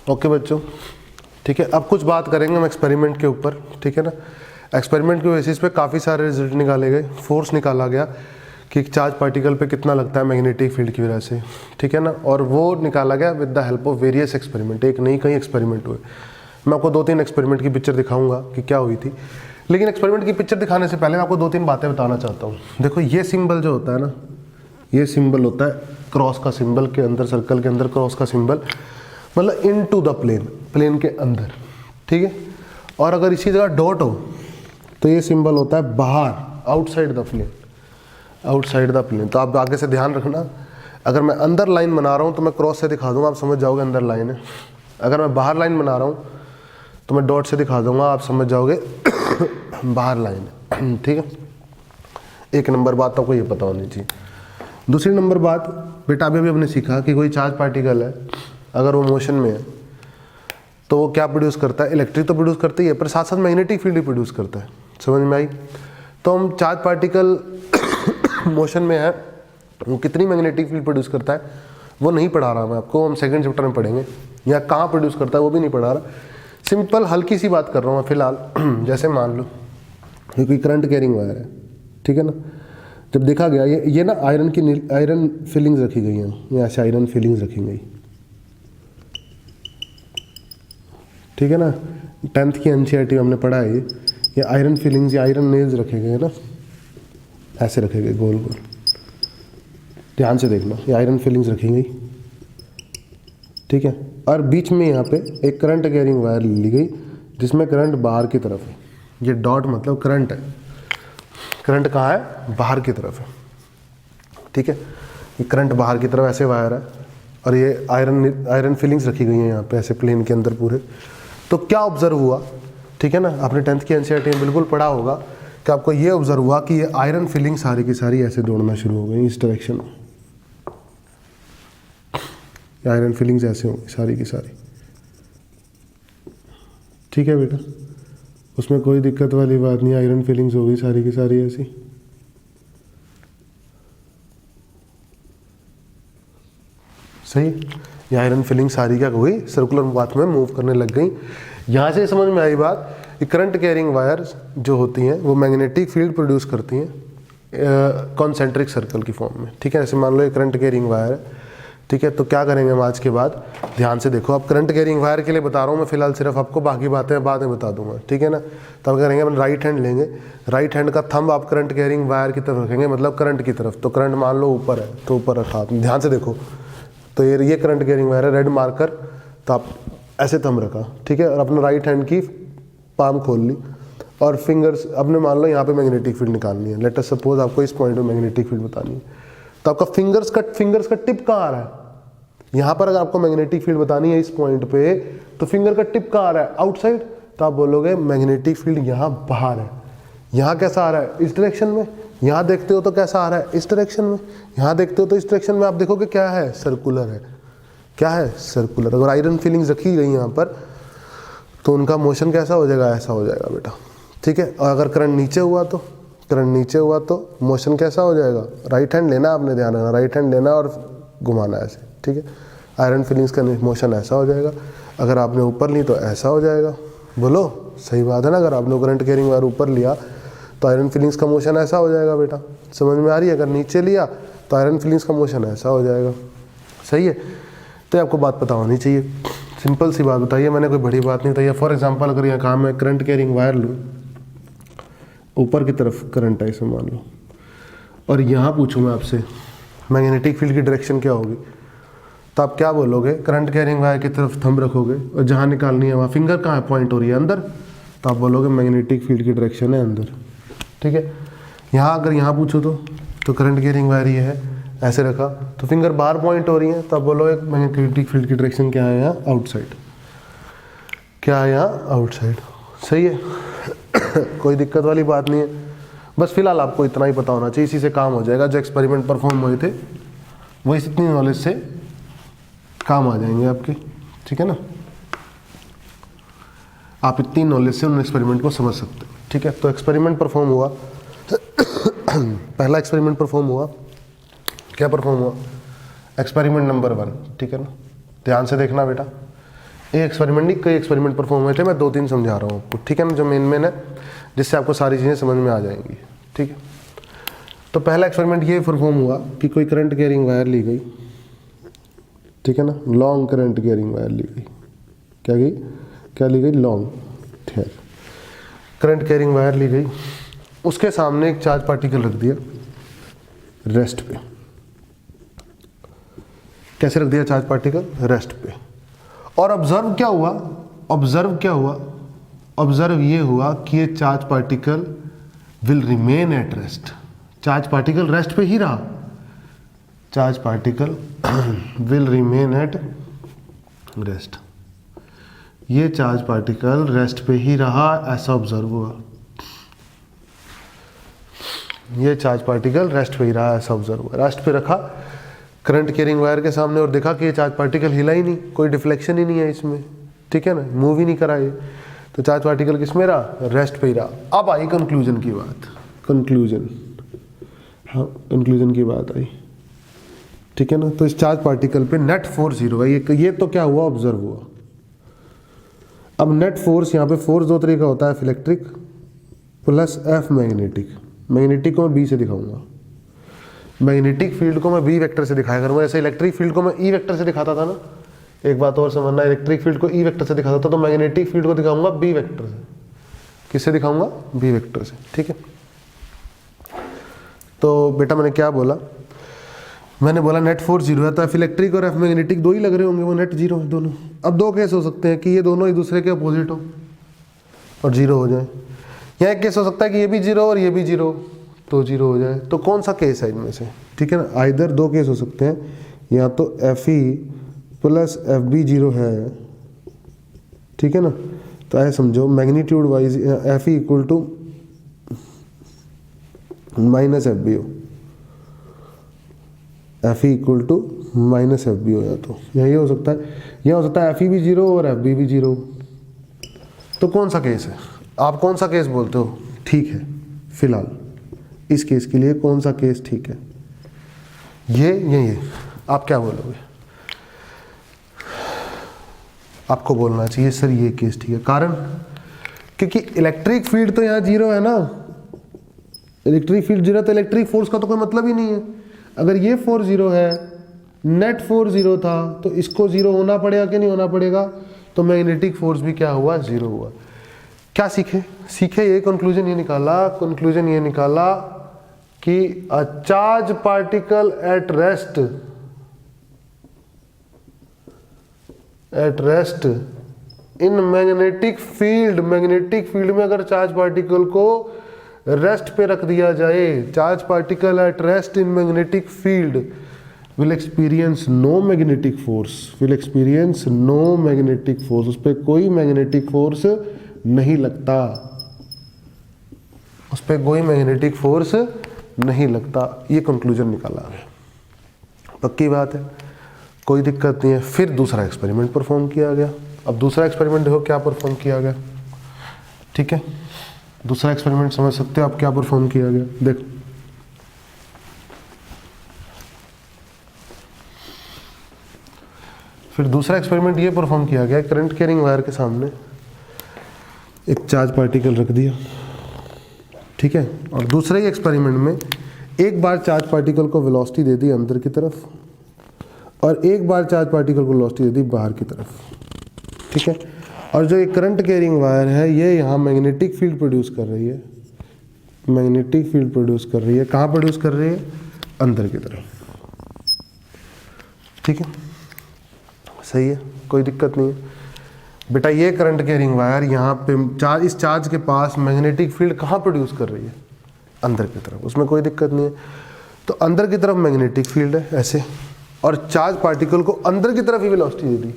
Okay बच्चों, ठीक है। अब कुछ बात करेंगे हम एक्सपेरिमेंट के ऊपर, ठीक है ना। एक्सपेरिमेंट के बेसिस पे काफ़ी सारे रिजल्ट निकाले गए, फोर्स निकाला गया कि एक चार्ज पार्टिकल पे कितना लगता है मैग्नेटिक फील्ड की वजह से, ठीक है ना। और वो निकाला गया with the help of various experiment, एक नहीं कई एक्सपेरिमेंट हुए। मैं आपको 2-3 एक्सपेरिमेंट की पिक्चर दिखाऊंगा कि क्या हुई थी, लेकिन एक्सपेरिमेंट की पिक्चर दिखाने से पहले मैं आपको 2-3 बातें बताना चाहता हूँ। देखो ये सिंबल जो होता है ना, ये सिंबल होता है क्रॉस का सिंबल, के अंदर सर्कल के अंदर क्रॉस का सिंबल, मतलब इन टू द प्लेन, प्लेन के अंदर, ठीक है। और अगर इसी जगह डॉट हो तो ये सिंबल होता है बाहर, outside the plane, outside the plane. तो आप आगे से ध्यान रखना, अगर मैं अंदर लाइन बना रहा हूँ तो मैं क्रॉस से दिखा दूंगा, आप समझ जाओगे अंदर लाइन है। अगर मैं बाहर लाइन बना रहा हूँ तो मैं डॉट से दिखा दूंगा, आप समझ जाओगे बाहर लाइन है, ठीक है। एक नंबर बात आपको ये पता होनी चाहिए। दूसरी नंबर बात, बेटा अभी हमने सीखा कि कोई चार्ज पार्टिकल है, अगर वो मोशन में है तो वो क्या प्रोड्यूस करता है, इलेक्ट्रिक तो प्रोड्यूस करता ही है, पर साथ साथ मैग्नेटिक फील्ड भी प्रोड्यूस करता है। समझ में आई? तो हम चार्ज पार्टिकल मोशन में है, वो कितनी मैग्नेटिक फील्ड प्रोड्यूस करता है वो नहीं पढ़ा रहा मैं आपको, हम सेकंड चैप्टर में पढ़ेंगे। या कहाँ प्रोड्यूस करता है वो भी नहीं पढ़ा रहा, सिंपल हल्की सी बात कर रहा हूँ मैं फिलहाल। जैसे मान लो क्योंकि करंट कैरिंग वायर है, ठीक है ना। जब देखा गया ये ना आयरन की आयरन फिलिंग्स रखी गई हैं, यहाँ से आयरन फिलिंग्स रखी गई, ठीक है ना। 10th की एनसीईआरटी हमने पढ़ा है ये आयरन फिलिंग्स या आयरन नेल्स रखे गए ना, ऐसे रखे गए गोल गोल, ध्यान से देखना, ये आयरन फिलिंग्स रखी गई, ठीक है। और बीच में यहाँ पे एक करंट कैरिंग वायर ली गई जिसमें करंट बाहर की तरफ है, ये डॉट मतलब करंट है, करंट कहाँ है, बाहर की तरफ है, ठीक है। ये करंट बाहर की तरफ ऐसे वायर है, और ये आयरन फिलिंग्स रखी गई हैं यहाँ पे ऐसे प्लेन के अंदर पूरे। तो क्या ऑब्जर्व हुआ, ठीक है ना, आपने 10th की एनसीईआरटी में बिल्कुल पढ़ा होगा कि आपको ये ऑब्जर्व हुआ कि ये आयरन फिलिंग सारी की सारी ऐसे दौड़ना शुरू हो गई इस डायरेक्शन में, आयरन फिलिंग्स ऐसे होंगी सारी की सारी, ठीक है बेटा। उसमें कोई दिक्कत वाली बात नहीं, आयरन फिलिंग्स हो गई सारी की सारी ऐसी। सही, ये आयरन फिलिंग सारी क्या हो गई, सर्कुलर पाथ में मूव करने लग गई। यहाँ से समझ में आई बात कि करंट कैरिंग वायर्स जो होती हैं वो मैग्नेटिक फील्ड प्रोड्यूस करती हैं कॉन्सेंट्रिक सर्कल की फॉर्म में, ठीक है। ऐसे मान लो ये करंट कैरिंग वायर है, ठीक है। तो क्या करेंगे हम आज के बाद, ध्यान से देखो, अब करंट कैरिंग वायर के लिए बता रहा हूँ मैं फिलहाल सिर्फ आपको, बाकी बातें बाद में बता दूंगा, ठीक है ना। तो हम करेंगे, अपन राइट हैंड लेंगे, राइट हैंड का थंब आप करंट कैरिंग वायर की तरफ रखेंगे, मतलब करंट की तरफ। तो करंट मान लो ऊपर है तो ऊपर रखा आप, ध्यान से देखो। तो ये करंट कैरिंग वायर है, रेड मार्कर, तो आप ऐसे थंब रखा, ठीक है। और अपना राइट हैंड की पाम खोल ली, और फिंगर्स अपने मान लो यहाँ पे मैग्नेटिक फील्ड निकालनी है। लेट अस सपोज आपको इस पॉइंट में मैग्नेटिक फील्ड बतानी है, तो आपका फिंगर्स का टिप कहाँ आ रहा है, यहाँ पर अगर आपको मैग्नेटिक फील्ड बतानी है इस पॉइंट पे, तो फिंगर का टिप कहाँ आ रहा है, आउटसाइड। तो आप बोलोगे मैग्नेटिक फील्ड यहाँ बाहर है। यहाँ कैसा आ रहा है, इस डायरेक्शन में। यहाँ देखते हो तो कैसा आ रहा है, इस डायरेक्शन में। यहाँ देखते हो तो इस डायरेक्शन में। आप देखोगे क्या है, सर्कुलर है। क्या है, सर्कुलर। अगर आयरन फिलिंग्स रखी गई यहाँ पर तो उनका मोशन कैसा हो जाएगा, ऐसा हो जाएगा बेटा, ठीक है। और अगर करंट नीचे हुआ तो, करंट नीचे हुआ तो मोशन कैसा हो जाएगा, राइट हैंड लेना, आपने ध्यान रखना, राइट हैंड लेना और घुमाना ऐसे, ठीक है। आयरन फिलिंग्स का मोशन ऐसा हो जाएगा। अगर आपने ऊपर ली तो ऐसा हो जाएगा। बोलो सही बात है ना। अगर आपने करंट कैरिंग वायर ऊपर लिया तो आयरन फिलिंग्स का मोशन ऐसा हो जाएगा बेटा, समझ में आ रही है। अगर नीचे लिया तो आयरन फिलिंग्स का मोशन ऐसा हो जाएगा, सही है। तो आपको बात पता होनी चाहिए, सिंपल सी बात बताइए, मैंने कोई बड़ी बात नहीं बताई है। फॉर एग्जांपल अगर यहाँ काम है, करंट कैरिंग वायर लूँ, ऊपर की तरफ करंट है इसे मान लो, और यहाँ पूछूँ मैं आपसे मैग्नेटिक फील्ड की डायरेक्शन क्या होगी, तो आप क्या बोलोगे, करंट कैरिंग वायर की तरफ थंब रखोगे, और जहाँ निकालनी है वहाँ फिंगर कहाँ पॉइंट हो रही है, अंदर। तो आप बोलोगे मैग्नेटिक फील्ड की डायरेक्शन है अंदर, ठीक है। यहाँ अगर यहाँ पूछो तो करंट कैरिंग वायर ये है, ऐसे रखा, तो फिंगर बाहर पॉइंट हो रही है, तो आप बोलोगे मैग्नेटिक फील्ड की डायरेक्शन क्या है, यहाँ आउटसाइड। क्या है, यहाँ आउटसाइड, सही है। कोई दिक्कत वाली बात नहीं है, बस फिलहाल आपको इतना ही पता होना चाहिए, इसी से काम हो जाएगा। जो एक्सपेरिमेंट परफॉर्म हुए थे वो इतनी नॉलेज से काम आ जाएंगे आपके, ठीक है ना। आप इतनी नॉलेज से उन एक्सपेरिमेंट को समझ सकते हैं, ठीक है। तो एक्सपेरिमेंट परफॉर्म हुआ पहला एक्सपेरिमेंट परफॉर्म हुआ, क्या परफॉर्म हुआ, एक्सपेरिमेंट नंबर 1, ठीक है ना। ध्यान से देखना बेटा, ये एक्सपेरिमेंट नहीं, कई एक्सपेरिमेंट परफॉर्म हुए थे, मैं 2-3 समझा रहा हूँ आपको, ठीक है ना, जो मेन है, जिससे आपको सारी चीज़ें समझ में आ जाएंगी, ठीक है। तो पहला एक्सपेरिमेंट ये परफॉर्म हुआ कि कोई करंट कैरिंग वायर ली गई, ठीक है ना, लॉन्ग करंट कैरिंग वायर ली गई, क्या ली गई, लॉन्ग, ठीक, करंट कैरिंग वायर ली गई, उसके सामने एक चार्ज पार्टिकल रख दिया रेस्ट पे। कैसे रख दिया चार्ज पार्टिकल, रेस्ट पे। और ऑब्जर्व क्या हुआ, ऑब्जर्व ये हुआ कि ये charge particle will remain at rest, charge particle rest पे ही रहा, charge particle will remain at rest, ये चार्ज पार्टिकल रेस्ट पे ही रहा, ऐसा ऑब्जर्व हुआ, ये चार्ज पार्टिकल रेस्ट पे ही रहा, ऐसा ऑब्जर्व हुआ। रेस्ट पे रखा करंट कैरिंग वायर के सामने और देखा कि ये चार्ज पार्टिकल हिला ही नहीं, कोई डिफ्लेक्शन ही नहीं है इसमें, ठीक है ना, मूव ही नहीं करा ये, तो चार्ज पार्टिकल किस में रहा, रेस्ट पे ही रहा। अब आई कंक्लूजन की बात, कंक्लूजन की बात आई, ठीक है ना। तो इस चार्ज पार्टिकल पे नेट फोर्स 0 है, ये तो क्या हुआ, ऑब्जर्व हुआ। अब नेट फोर्स, यहाँ पे फोर्स 2 तरीके का होता है, electric plus F magnetic. Magnetic को मैं बी से दिखाऊंगा, मैग्नेटिक फील्ड को मैं बी वेक्टर से दिखाया करूँगा, जैसे इलेक्ट्रिक फील्ड को मैं ई वेक्टर से दिखाता था ना। एक बात और समझना, इलेक्ट्रिक फील्ड को ई वेक्टर से दिखाता था, तो मैग्नेटिक फील्ड को दिखाऊंगा बी वेक्टर से। किससे दिखाऊंगा, बी वेक्टर से, ठीक है। तो बेटा मैंने क्या बोला, मैंने बोला नेट फोर्स 0 है, तो एफ इलेक्ट्रिक और एफ मैग्नेटिक 2 ही लग रहे होंगे, वो नेट 0 है दोनों। अब 2 केस हो सकते हैं कि ये दोनों एक दूसरे के अपोजिट हो और 0 हो जाए, या एक केस हो सकता है कि ये भी 0 और ये भी 0 तो 0 हो जाए। तो कौन सा केस है इनमें से, ठीक है ना, आइदर 2 केस हो सकते हैं, या तो F E plus F B 0 है, ठीक है ना। तो ऐसे समझो magnitude wise F E equal to minus F B हो, F E equal to minus F B हो, या तो यही हो सकता है, यह हो सकता है एफ ई भी 0 और एफ बी भी 0। तो कौन सा केस है, आप कौन सा केस बोलते हो ठीक है, फिलहाल इस केस के लिए कौन सा केस ठीक है, ये आप क्या बोलोगे, आपको बोलना चाहिए सर ये केस ठीक है। कारण क्योंकि इलेक्ट्रिक फील्ड तो यहाँ 0 है ना, इलेक्ट्रिक फील्ड 0 तो इलेक्ट्रिक फोर्स का तो कोई मतलब ही नहीं है। अगर ये फोर्स 0 है, नेट फोर्स 0 था, तो इसको 0 होना पड़ेगा कि नहीं होना पड़ेगा, तो मैग्नेटिक फोर्स भी क्या हुआ, 0 हुआ। क्या सीखे ये कंक्लूजन ये निकाला कि a charge particle at rest in magnetic field में अगर चार्ज पार्टिकल को रेस्ट पे रख दिया जाए, charge particle at rest in magnetic field will experience no magnetic force, उस पर कोई मैग्नेटिक फोर्स नहीं लगता, ये कंक्लूजन निकाला है। पक्की बात है, कोई दिक्कत नहीं है। फिर दूसरा एक्सपेरिमेंट परफॉर्म किया गया। अब दूसरा एक्सपेरिमेंट देखो क्या परफॉर्म किया गया, ठीक है। दूसरा एक्सपेरिमेंट समझ सकते हो आप क्या परफॉर्म किया गया, देखो। फिर दूसरा एक्सपेरिमेंट ये परफॉर्म किया गया, करंट कैरिंग वायर के सामने एक चार्ज पार्टिकल रख दिया, ठीक है। और दूसरे ही एक्सपेरिमेंट में एक बार चार्ज पार्टिकल को वेलोसिटी दे दी अंदर की तरफ, और एक बार चार्ज पार्टिकल को वेलोसिटी दे दी बाहर की तरफ, ठीक है। और जो ये करंट कैरिंग वायर है, ये यहाँ मैग्नेटिक फील्ड प्रोड्यूस कर रही है, कहाँ प्रोड्यूस कर रही है, अंदर की तरफ, ठीक है। सही है, कोई दिक्कत नहीं है बेटा। ये करंट कैरिंग वायर यहाँ पे इस चार्ज के पास मैग्नेटिक फील्ड कहाँ प्रोड्यूस कर रही है, अंदर की तरफ, उसमें कोई दिक्कत नहीं है। तो अंदर की तरफ मैग्नेटिक फील्ड है ऐसे, और चार्ज पार्टिकल को अंदर की तरफ ही वेलोसिटी दे दी।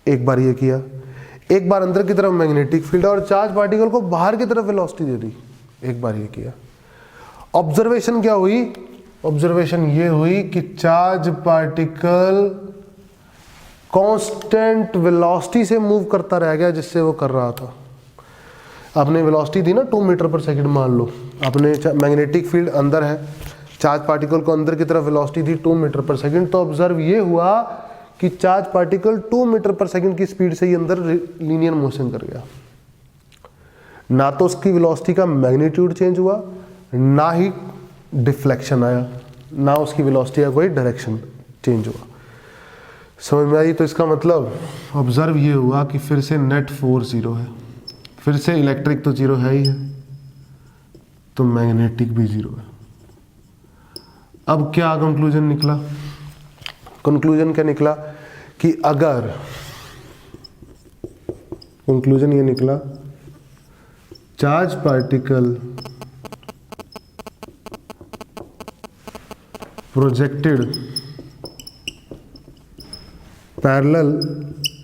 एक बार ये किया, एक बार अंदर की तरफ मैग्नेटिक फील्ड और चार्ज पार्टिकल को बाहर की तरफ वेलोसिटी दे दी, एक बार ये किया। ऑब्जर्वेशन क्या हुई, ऑब्जर्वेशन ये हुई कि चार्ज पार्टिकल कांस्टेंट वेलोसिटी से मूव करता रह गया जिससे वो कर रहा था। आपने वेलोसिटी दी ना 2 मीटर पर सेकंड, मान लो आपने मैग्नेटिक फील्ड अंदर है, चार्ज पार्टिकल को अंदर की तरफ वेलोसिटी दी 2 मीटर पर सेकंड, तो ऑब्जर्व ये हुआ कि चार्ज पार्टिकल 2 मीटर पर सेकंड की स्पीड से ही अंदर लीनियर मोशन कर गया। ना तो उसकी वेलोसिटी का मैग्नीट्यूड चेंज हुआ, ना ही डिफ्लेक्शन आया, ना उसकी वेलोसिटी का कोई डायरेक्शन चेंज हुआ। समझ में आई? तो इसका मतलब ऑब्जर्व ये हुआ कि फिर से नेट फोर्स जीरो है, फिर से इलेक्ट्रिक तो जीरो है ही है, तो मैग्नेटिक भी जीरो है। अब क्या कंक्लूजन निकला? कंक्लूजन क्या निकला कि अगर कंक्लूजन ये निकला चार्ज पार्टिकल प्रोजेक्टेड पैरेलल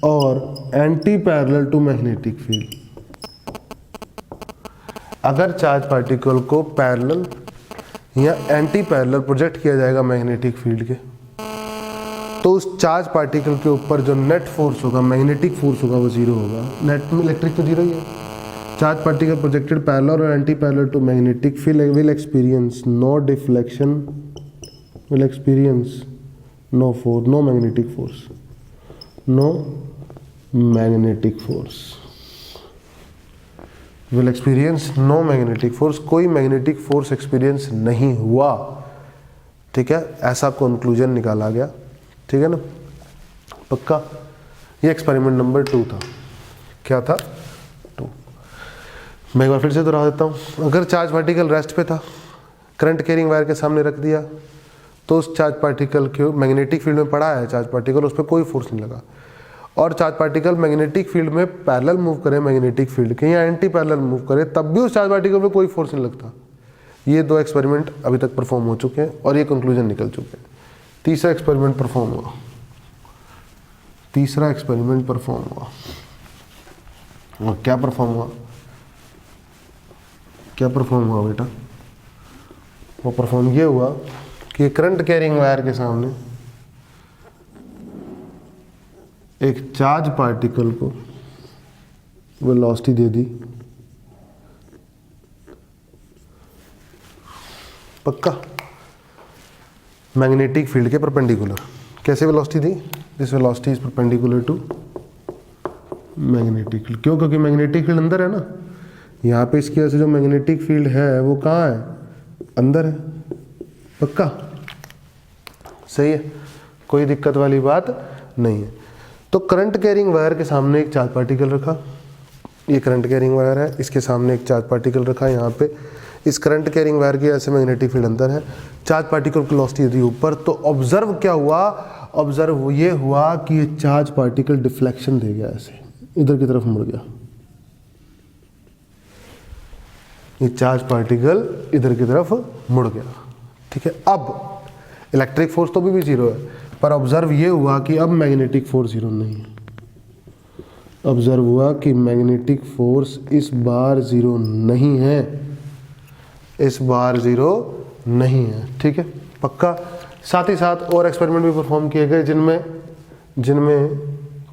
और anti parallel to magnetic field, अगर चार्ज पार्टिकल को पैरेलल या एंटी पैरेलल प्रोजेक्ट किया जाएगा मैग्नेटिक फील्ड के, तो उस चार्ज पार्टिकल के ऊपर जो नेट फोर्स होगा, मैग्नेटिक फोर्स होगा, वो जीरो होगा। नेट में इलेक्ट्रिक तो जीरो ही है। चार्ज पार्टिकल प्रोजेक्टेड पैरेलल और anti parallel to magnetic field will experience no deflection, will experience no force, no magnetic force, no magnetic force, will experience no magnetic force, कोई magnetic force experience नहीं हुआ। ठीक है, ऐसा conclusion निकाला गया। ठीक है ना, पक्का? ये एक्सपेरिमेंट नंबर 2 था। क्या था? 2। मैं एक बार फिर से दोहरा देता हूँ। अगर चार्ज पार्टिकल रेस्ट पे था, करंट कैरिंग वायर के सामने रख दिया, तो उस चार्ज पार्टिकल के मैग्नेटिक फील्ड में पड़ा है चार्ज पार्टिकल, उस पर कोई फोर्स नहीं लगा। और चार्ज पार्टिकल मैग्नेटिक फील्ड में पैरेलल मूव करे मैग्नेटिक फील्ड के, या एंटी पैरेलल मूव करे, तब भी उस चार्ज पार्टिकल में कोई फोर्स नहीं लगता। ये 2 एक्सपेरिमेंट अभी तक परफॉर्म हो चुके हैं और ये कंक्लूजन निकल चुके हैं। तीसरा एक्सपेरिमेंट परफॉर्म हुआ। तीसरा एक्सपेरिमेंट परफॉर्म हुआ, और क्या परफॉर्म हुआ? क्या परफॉर्म हुआ बेटा? वो परफॉर्म ये हुआ कि करंट कैरिंग वायर के सामने एक चार्ज पार्टिकल को वेलोसिटी दे दी। पक्का? मैग्नेटिक फील्ड के परपेंडिकुलर। कैसे वेलोसिटी दी? This velocity is perpendicular to magnetic field. क्यों? क्योंकि मैग्नेटिक फील्ड अंदर है ना। यहाँ पे इसकी वजह से जो मैग्नेटिक फील्ड है वो कहाँ है? अंदर है। पक्का? सही है, कोई दिक्कत वाली बात नहीं है। तो करंट कैरिंग वायर के सामने एक चार्ज पार्टिकल रखा, ये करंट कैरिंग वायर है, इसके सामने एक चार्ज पार्टिकल रखा। यहाँ पे इस करंट कैरिंग वायर की ऐसे मैग्नेटिक फील्ड अंदर है, चार्ज पार्टिकल की वेलोसिटी यदि ऊपर, तो ऑब्जर्व क्या हुआ? ऑब्जर्व ये हुआ कि ये चार्ज पार्टिकल डिफ्लेक्शन दे गया, ऐसे इधर की तरफ मुड़ गया। ये चार्ज पार्टिकल इधर की तरफ मुड़ गया। ठीक है, अब इलेक्ट्रिक फोर्स तो भी जीरो है, पर ऑब्जर्व ये हुआ कि अब मैग्नेटिक फोर्स जीरो नहीं है। ऑब्जर्व हुआ कि मैग्नेटिक फोर्स इस बार जीरो नहीं है, इस बार जीरो नहीं है। ठीक है, पक्का? साथ ही साथ और एक्सपेरिमेंट भी परफॉर्म किए गए जिनमें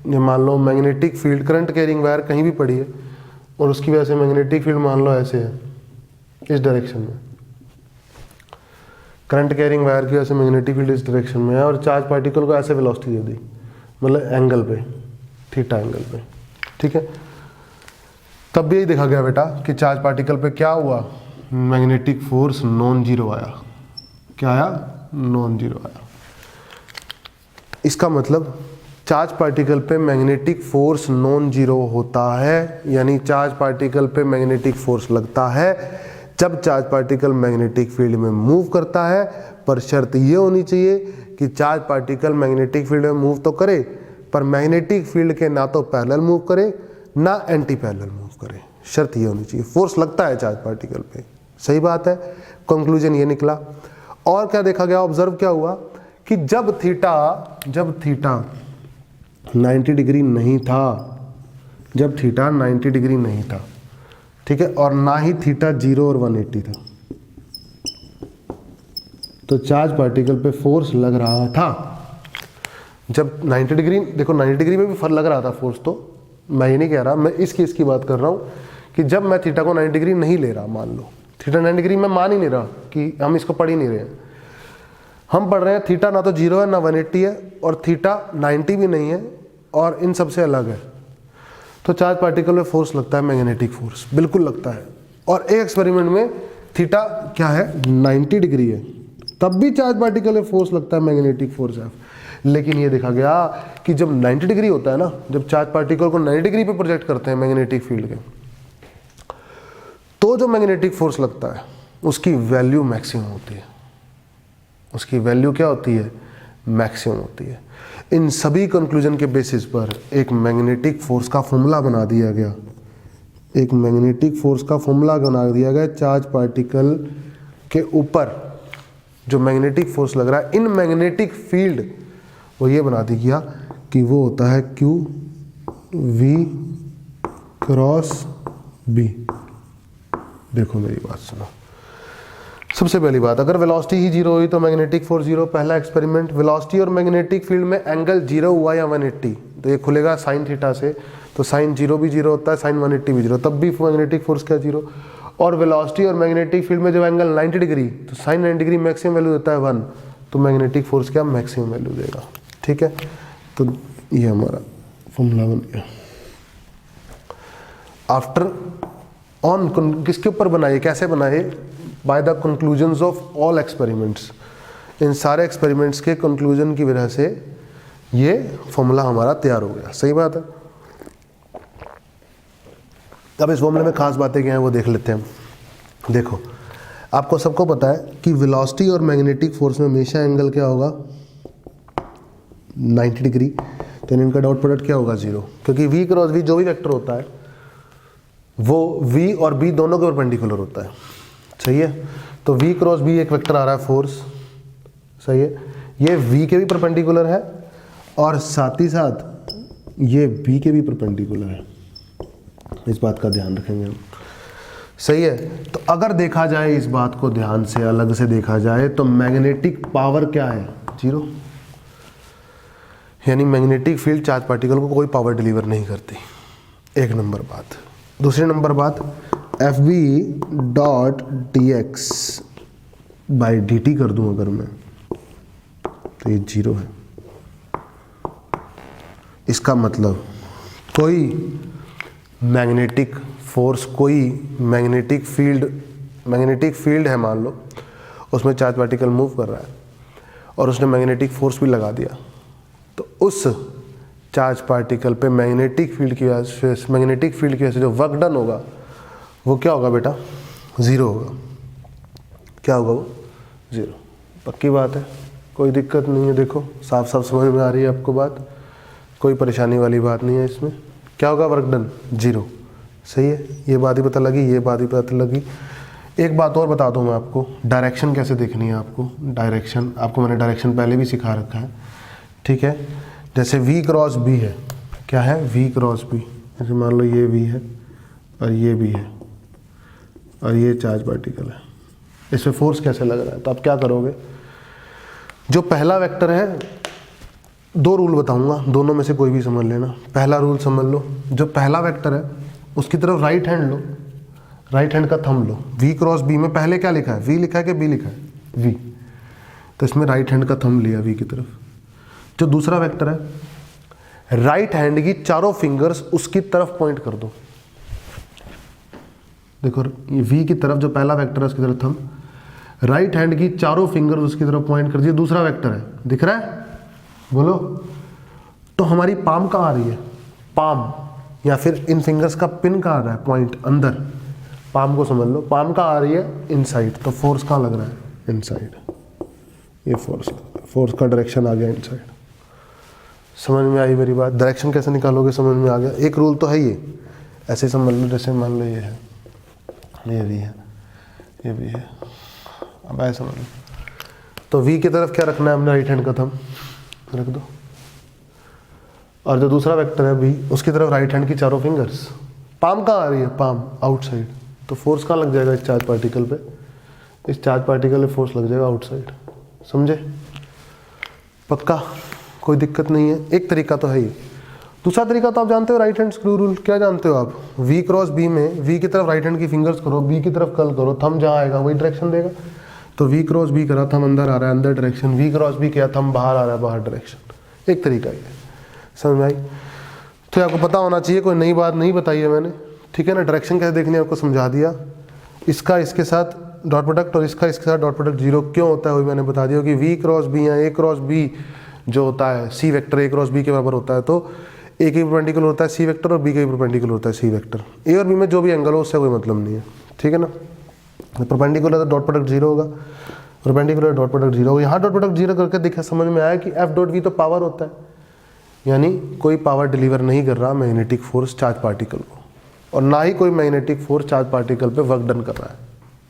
ये मान लो magnetic field, current carrying wire कहीं भी पड़ी है और उसकी वजह से मैग्नेटिक फील्ड मान लो ऐसे है, इस डायरेक्शन में। करंट कैरिंग वायर की वजह से मैग्नेटिक फील्ड इस डायरेक्शन में है और चार्ज पार्टिकल को ऐसे वेलोसिटी दे दी, मतलब एंगल पे, थीटा एंगल पे। ठीक है, तब भी यही देखा गया बेटा कि चार्ज पार्टिकल पे क्या हुआ? मैग्नेटिक फोर्स नॉन जीरो आया। क्या आया? नॉन जीरो आया। इसका मतलब चार्ज पार्टिकल पे मैग्नेटिक फोर्स नॉन जीरो होता है, यानी चार्ज पार्टिकल पे मैग्नेटिक फोर्स लगता है जब चार्ज पार्टिकल मैग्नेटिक फील्ड में मूव करता है, पर शर्त ये होनी चाहिए कि चार्ज पार्टिकल मैग्नेटिक फील्ड में मूव तो करे, पर मैग्नेटिक फील्ड के ना तो पैरेलल मूव करे ना एंटी पैरेलल मूव करे। शर्त ये होनी चाहिए। फोर्स लगता है चार्ज पार्टिकल पे, सही बात है। कंक्लूजन ये निकला। और क्या देखा गया? ऑब्जर्व क्या हुआ कि जब थीटा 90 डिग्री नहीं था, जब थीटा 90 डिग्री नहीं था, ठीक है, और ना ही थीटा 0 और 180 था, तो चार्ज पार्टिकल पे फोर्स लग रहा था। जब 90 डिग्री, देखो 90 डिग्री में भी फर्क लग रहा था फोर्स, तो मैं ये नहीं कह रहा, मैं इस केस की बात कर रहा हूँ कि जब मैं थीटा को 90 डिग्री नहीं ले रहा, मान लो थीटा 90 डिग्री में मान ही नहीं रहा कि हम इसको पढ़ ही नहीं रहे हैं, हम पढ़ रहे हैं थीटा ना तो 0 है ना 180 है और थीटा 90 भी नहीं है और इन सबसे अलग है, तो चार्ज पार्टिकल में फोर्स लगता है मैग्नेटिक फोर्स, बिल्कुल लगता है। और एक एक्सपेरिमेंट में थीटा क्या है 90 डिग्री है, तब भी चार्ज पार्टिकल में फोर्स लगता है मैग्नेटिक फोर्स है। लेकिन ये देखा गया कि जब 90 डिग्री होता है ना, जब चार्ज पार्टिकल को 90 डिग्री पे प्रोजेक्ट करते हैं मैग्नेटिक फील्ड के, तो जो मैग्नेटिक फोर्स लगता है उसकी वैल्यू मैक्सिमम होती है। उसकी वैल्यू क्या होती है? मैक्सिमम होती है। इन सभी कंक्लूजन के बेसिस पर एक मैग्नेटिक फोर्स का फॉर्मूला बना दिया गया, एक मैग्नेटिक फोर्स का फॉर्मूला बना दिया गया चार्ज पार्टिकल के ऊपर जो मैग्नेटिक फोर्स लग रहा है इन मैग्नेटिक फील्ड, वो ये बना दी गया कि वो होता है Q V क्रॉस B। देखो मेरी बात सुनो, सबसे पहली बात, अगर वेलोसिटी ही 0 हुई तो मैग्नेटिक फोर्स 0। पहला एक्सपेरिमेंट, वेलोसिटी और मैग्नेटिक फील्ड में एंगल 0 हुआ या 180, तो ये खुलेगा साइन थीटा से, तो साइन 0 भी 0 होता है, साइन 180 भी 0, तब भी मैग्नेटिक फोर्स क्या 0। और वेलोसिटी और मैग्नेटिक फील्ड में जब एंगल 90 डिग्री, तो साइन 90 डिग्री मैक्सिमम वैल्यू देता है 1, तो मैग्नेटिक फोर्स क्या मैक्सिमम वैल्यू देगा। ठीक है, तो ये हमारा फॉर्मूला बन गया। आफ्टर ऑन किसके ऊपर बनाए, कैसे बनाए? By the conclusions of all experiments. इन सारे एक्सपेरिमेंट्स के कंक्लूजन की वजह से ये फॉर्मूला हमारा तैयार हो गया। सही बात है। अब इस फॉर्मूले में खास बातें क्या हैं वो देख लेते हैं हम। देखो, आपको सबको पता है कि वेलोसिटी और मैग्नेटिक फोर्स में हमेशा एंगल क्या होगा 90 डिग्री, तो इनका डॉट प्रोडक्ट क्या होगा 0, क्योंकि V क्रॉस V जो भी वेक्टर होता है वो V और B दोनों के परपेंडिकुलर होता है। सही है, तो V क्रॉस B एक वेक्टर आ रहा है फोर्स, सही है, ये V के भी परपेंडिकुलर है और साथ ही साथ ये B के भी परपेंडिकुलर है। इस बात का ध्यान रखेंगे हम। सही है, तो अगर देखा जाए इस बात को ध्यान से अलग से देखा जाए तो मैग्नेटिक पावर क्या है 0, यानी मैग्नेटिक फील्ड चार्ज पार्टिकल को कोई पावर डिलीवर नहीं करती। एक नंबर बात। दूसरी नंबर बात, F B dot D X by D T कर दूं अगर मैं, तो ये 0 है। इसका मतलब कोई मैग्नेटिक फोर्स, कोई मैग्नेटिक फील्ड है मान लो, उसमें चार्ज पार्टिकल मूव कर रहा है और उसने मैग्नेटिक फोर्स भी लगा दिया, तो उस चार्ज पार्टिकल पे मैग्नेटिक फील्ड की वजह से जो वर्क डन होगा वो क्या होगा बेटा 0 होगा। क्या होगा वो 0। पक्की बात है, कोई दिक्कत नहीं है। देखो साफ साफ समझ में आ रही है आपको बात, कोई परेशानी वाली बात नहीं है इसमें। क्या होगा वर्क डन 0। सही है, ये बात ही पता लगी, ये बात ही पता लगी। एक बात और बता दूं मैं आपको, डायरेक्शन कैसे देखनी है आपको। डायरेक्शन आपको मैंने डायरेक्शन पहले भी सिखा रखा है, ठीक है। जैसे V क्रॉस B है, क्या है V क्रॉस B, जैसे मान लो ये V है और ये B है और ये चार्ज पार्टिकल है, इस पे फोर्स कैसे लग रहा है। तो आप क्या करोगे, जो पहला वेक्टर है, 2 रूल बताऊंगा, दोनों में से कोई भी समझ लेना। पहला रूल समझ लो, जो पहला वेक्टर है उसकी तरफ राइट हैंड लो, राइट हैंड का थंब लो। V क्रॉस B में पहले क्या लिखा है, V लिखा है कि B लिखा है, V, तो इसमें राइट हैंड का थंब लिया V की तरफ। जो दूसरा वेक्टर है, राइट हैंड की चारों फिंगर्स उसकी तरफ पॉइंट कर दो। देखो ये V की तरफ जो पहला वेक्टर है उसकी तरफ थंब, राइट हैंड की चारों फिंगर्स उसकी तरफ पॉइंट कर दिए। दूसरा वेक्टर है, दिख रहा है, बोलो। तो हमारी पाम कहाँ आ रही है, पाम, या फिर इन फिंगर्स का पिन कहाँ आ रहा है, पॉइंट अंदर। पाम को समझ लो, पाम कहाँ आ रही है, इनसाइड, तो फोर्स कहाँ लग रहा है, इनसाइड। ये फोर्स का डायरेक्शन आ गया इनसाइड। समझ में आई मेरी बात। डायरेक्शन कैसे निकालोगे समझ में आ गया। एक रूल तो है ये, ऐसे समझ लो, जैसे मान लो ये है, ये भी है, ये भी है, अब ऐसे समझ लो। तो V की तरफ क्या रखना है हमने, राइट हैंड का थंब रख दो, और जो दूसरा वेक्टर है B, उसकी तरफ राइट हैंड की चारों फिंगर्स। पाम कहाँ आ रही है, पाम आउटसाइड, तो फोर्स कहाँ लग जाएगा, इस चार्ज पार्टिकल पे, इस चार्ज पार्टिकल पे फोर्स लग जाएगा आउटसाइड। समझे, पक्का, कोई दिक्कत नहीं है। एक तरीका तो है ये। दूसरा तरीका तो आप जानते हो, राइट हैंड स्क्रू रूल। क्या जानते हो आप, V क्रॉस B में V की तरफ राइट हैंड की फिंगर्स करो, B की तरफ कर्ल करो, थंब जहाँ आएगा वही डायरेक्शन देगा। तो V क्रॉस B करा था, हम अंदर आ रहा है अंदर डायरेक्शन, V क्रॉस B किया था, हम बाहर आ रहा है बाहर डायरेक्शन। एक तरीका ये समझ में आई। तो आपको पता होना चाहिए, कोई नई बात नहीं बताई है मैंने, ठीक है ना। डायरेक्शन कैसे देखनी है आपको समझा दिया। इसका इसके साथ डॉट प्रोडक्ट और इसका इसके साथ डॉट प्रोडक्ट जीरो क्यों होता है वो मैंने बता दिया कि V क्रॉस B या A क्रॉस B जो होता है C vector A cross B के बराबर होता है, तो A के परपेंडिकुलर होता है C वेक्टर और B के परपेंडिकुलर होता है C वेक्टर। A और B में जो भी एंगल हो उससे कोई मतलब नहीं है, ठीक है ना। परपेंडिकुलर तो डॉट प्रोडक्ट जीरो होगा, परपेंडिकुलर डॉट प्रोडक्ट जीरो होगा। यहाँ डॉट प्रोडक्ट जीरो करके देखा समझ में आया कि F डॉट V तो पावर होता है, यानी कोई पावर डिलीवर नहीं कर रहा मैग्नेटिक फोर्स चार्ज पार्टिकल को, और ना ही कोई मैग्नेटिक फोर्स चार्ज पार्टिकल पे वर्क डन कर रहा है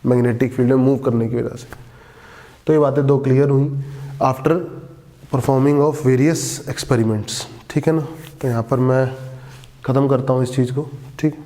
मैग्नेटिक फील्ड में मूव करने की वजह से। तो ये बातें दो क्लियर हुई after performing of various experiments, ठीक है ना। तो यहाँ पर मैं ख़त्म करता हूँ इस चीज़ को, ठीक।